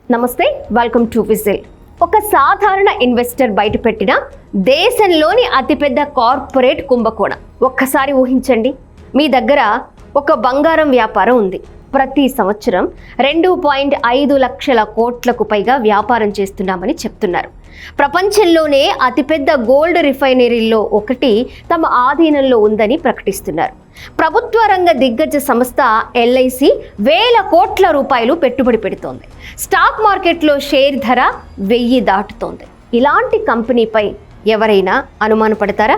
నమస్తే, welcome to whistle. ఒక సాధారణ ఇన్వెస్టర్ బయటపెట్టిన దేశంలోని అతిపెద్ద కార్పొరేట్ కుంభకోణం. ఒక్కసారి ఊహించండి, మీ దగ్గర ఒక బంగారం వ్యాపారం ఉంది. ప్రతి సంవత్సరం 2.5 లక్షల కోట్లకు పైగా వ్యాపారం చేస్తున్నామని చెప్తున్నారు. ప్రపంచంలోనే అతిపెద్ద గోల్డ్ రిఫైనరీల్లో ఒకటి తమ ఆధీనంలో ఉందని ప్రకటిస్తున్నారు. ప్రభుత్వ రంగ దిగ్గజ సంస్థ ఎల్ఐసి వేల కోట్ల రూపాయలు పెట్టుబడి పెడుతోంది. స్టాక్ మార్కెట్లో షేర్ ధర 1000 దాటుతోంది. ఇలాంటి కంపెనీపై ఎవరైనా అనుమానపడతారా?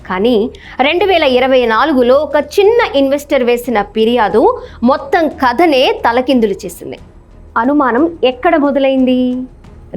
కానీ 2024లో ఒక చిన్న ఇన్వెస్టర్ వేసిన ఫిర్యాదు మొత్తం కథనే తలకిందులు చేసింది. అనుమానం ఎక్కడ మొదలైంది?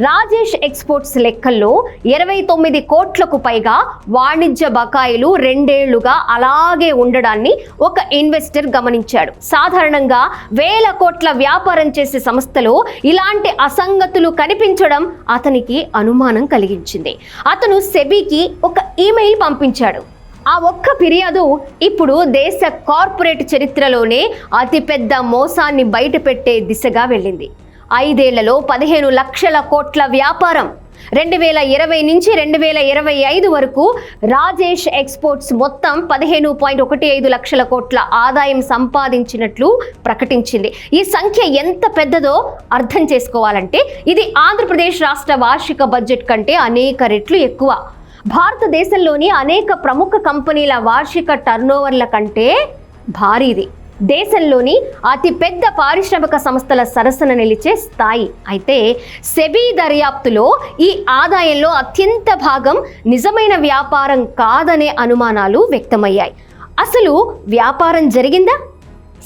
రాజేష్ ఎక్స్పోర్ట్స్ లెక్కల్లో 29 కోట్లకు పైగా వాణిజ్య బకాయిలు 2 ఏళ్లుగా అలాగే ఉండడాన్ని ఒక ఇన్వెస్టర్ గమనించాడు. సాధారణంగా వేల కోట్ల వ్యాపారం చేసే సంస్థలో ఇలాంటి అసంగతులు కనిపించడం అతనికి అనుమానం కలిగించింది. అతను సెబీకి ఒక ఈమెయిల్ పంపించాడు. ఆ ఒక్క ఫిర్యాదు ఇప్పుడు దేశ కార్పొరేట్ చరిత్రలోనే అతిపెద్ద మోసాన్ని బయటపెట్టే దిశగా వెళ్ళింది. 5 ఏళ్లలో 15 లక్షల కోట్ల వ్యాపారం. 2020 నుంచి 2025 వరకు రాజేష్ ఎక్స్పోర్ట్స్ మొత్తం 15.15 లక్షల కోట్ల ఆదాయం సంపాదించినట్లు ప్రకటించింది. ఈ సంఖ్య ఎంత పెద్దదో అర్థం చేసుకోవాలంటే ఇది ఆంధ్రప్రదేశ్ రాష్ట్ర వార్షిక బడ్జెట్ కంటే అనేక రెట్లు ఎక్కువ. భారతదేశంలోని అనేక ప్రముఖ కంపెనీల వార్షిక టర్నోవర్ల కంటే భారీది. దేశంలోని అతి పెద్ద పారిశ్రామిక సంస్థల సరసన నిలిచే స్థాయి. అయితే సెబీ దర్యాప్తులో ఈ ఆదాయంలో అత్యంత భాగం నిజమైన వ్యాపారం కాదనే అనుమానాలు వ్యక్తమయ్యాయి. అసలు వ్యాపారం జరిగిందా?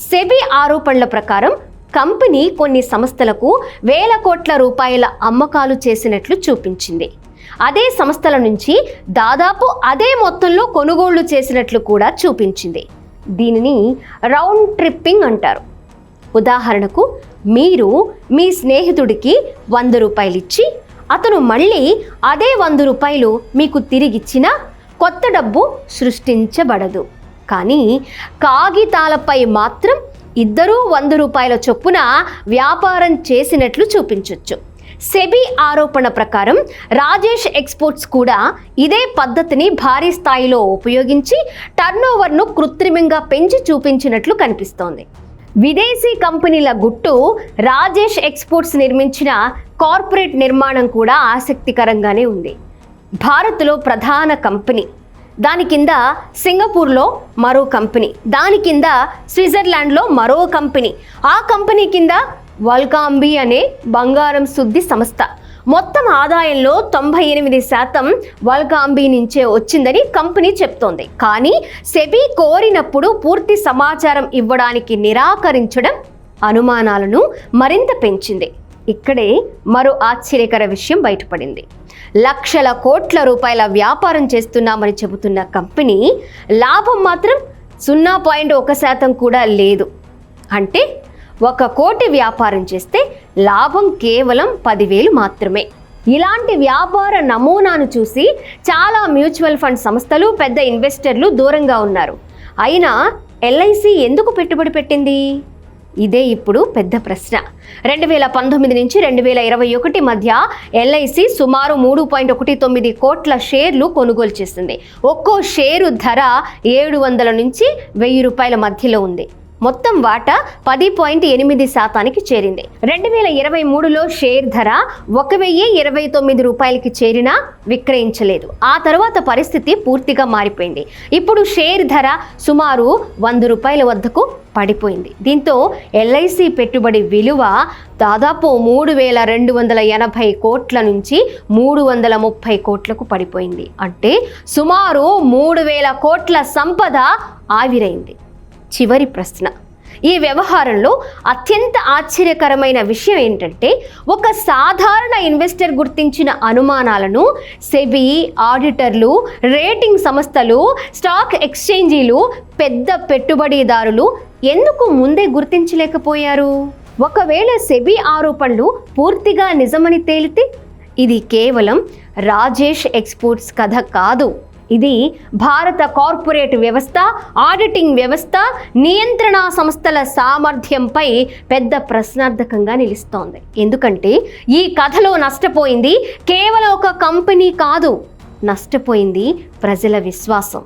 సెబీ ఆరోపణల ప్రకారం కంపెనీ కొన్ని సంస్థలకు వేల కోట్ల రూపాయల అమ్మకాలు చేసినట్లు చూపించింది. అదే సంస్థల నుంచి దాదాపు అదే మొత్తంలో కొనుగోళ్లు చేసినట్లు కూడా చూపించింది. దీనిని రౌండ్ ట్రిప్పింగ్ అంటారు. ఉదాహరణకు, మీరు మీ స్నేహితుడికి 100 రూపాయలు ఇచ్చి అతను మళ్ళీ అదే 100 రూపాయలు మీకు తిరిగిచ్చినా కొత్త డబ్బు సృష్టించబడదు. కానీ కాగితాలపై మాత్రం ఇద్దరూ 100 రూపాయల చొప్పున వ్యాపారం చేసినట్లు చూపించవచ్చు. సెబీ ఆరోపణ ప్రకారం రాజేష్ ఎక్స్పోర్ట్స్ కూడా ఇదే పద్ధతిని భారీ స్థాయిలో ఉపయోగించి టర్నోవర్ను కృత్రిమంగా పెంచి చూపించినట్లు కనిపిస్తోంది. విదేశీ కంపెనీల గుట్టు రాజేష్ ఎక్స్పోర్ట్స్ నిర్మించిన కార్పొరేట్ నిర్మాణం కూడా ఆసక్తికరంగానే ఉంది. భారత్లో ప్రధాన కంపెనీ, దాని కింద సింగపూర్లో మరో కంపెనీ, దాని కింద స్విట్జర్లాండ్లో మరో కంపెనీ, ఆ కంపెనీ కింద వల్కాంబీ అనే బంగారం శుద్ధి సంస్థ. మొత్తం ఆదాయంలో 98% వల్కాంబీ నుంచే వచ్చిందని కంపెనీ చెప్తోంది. కానీ సెబీ కోరినప్పుడు పూర్తి సమాచారం ఇవ్వడానికి నిరాకరించడం అనుమానాలను మరింత పెంచింది. ఇక్కడే మరో ఆశ్చర్యకర విషయం బయటపడింది. లక్షల కోట్ల రూపాయల వ్యాపారం చేస్తున్నామని చెబుతున్న కంపెనీ లాభం మాత్రం 0.1% కూడా లేదు. అంటే 1 కోటి వ్యాపారం చేస్తే లాభం కేవలం 10,000 మాత్రమే. ఇలాంటి వ్యాపార నమూనాను చూసి చాలా మ్యూచువల్ ఫండ్ సంస్థలు, పెద్ద ఇన్వెస్టర్లు దూరంగా ఉన్నారు. అయినా ఎల్ఐసి ఎందుకు పెట్టుబడి పెట్టింది? ఇదే ఇప్పుడు పెద్ద ప్రశ్న. 2019 నుంచి 2021 మధ్య ఎల్ఐసి సుమారు 3.19 కోట్ల షేర్లు కొనుగోలు చేసింది. ఒక్కో షేరు ధర 700 నుంచి 1000 రూపాయల మధ్యలో ఉంది. మొత్తం వాటా 10.8% చేరింది. 2023లో షేర్ ధర 1029 రూపాయలకి చేరినా విక్రయించలేదు. ఆ తర్వాత పరిస్థితి పూర్తిగా మారిపోయింది. ఇప్పుడు షేర్ ధర సుమారు 100 రూపాయల వద్దకు పడిపోయింది. దీంతో ఎల్ఐసి పెట్టుబడి విలువ దాదాపు 3,280 కోట్ల నుంచి 330 కోట్లకు పడిపోయింది. అంటే సుమారు 3,000 కోట్ల సంపద ఆవిరైంది. చివరి ప్రశ్న, ఈ వ్యవహారంలో అత్యంత ఆశ్చర్యకరమైన విషయం ఏంటంటే, ఒక సాధారణ ఇన్వెస్టర్ గుర్తించిన అనుమానాలను సెబీ, ఆడిటర్లు, రేటింగ్ సంస్థలు, స్టాక్ ఎక్స్చేంజీలు, పెద్ద పెట్టుబడిదారులు ఎందుకు ముందే గుర్తించలేకపోయారు? ఒకవేళ సెబీ ఆరోపణలు పూర్తిగా నిజమని తేలితే ఇది కేవలం రాజేష్ ఎక్స్పోర్ట్స్ కథ కాదు, ఇది భారత కార్పొరేట్ వ్యవస్థ, ఆడిటింగ్ వ్యవస్థ, నియంత్రణ సంస్థల సామర్థ్యంపై పెద్ద ప్రశ్నార్థకంగా నిలుస్తోంది. ఎందుకంటే ఈ కథలో నష్టపోయింది కేవలం ఒక కంపెనీ కాదు, నష్టపోయింది ప్రజల విశ్వాసం.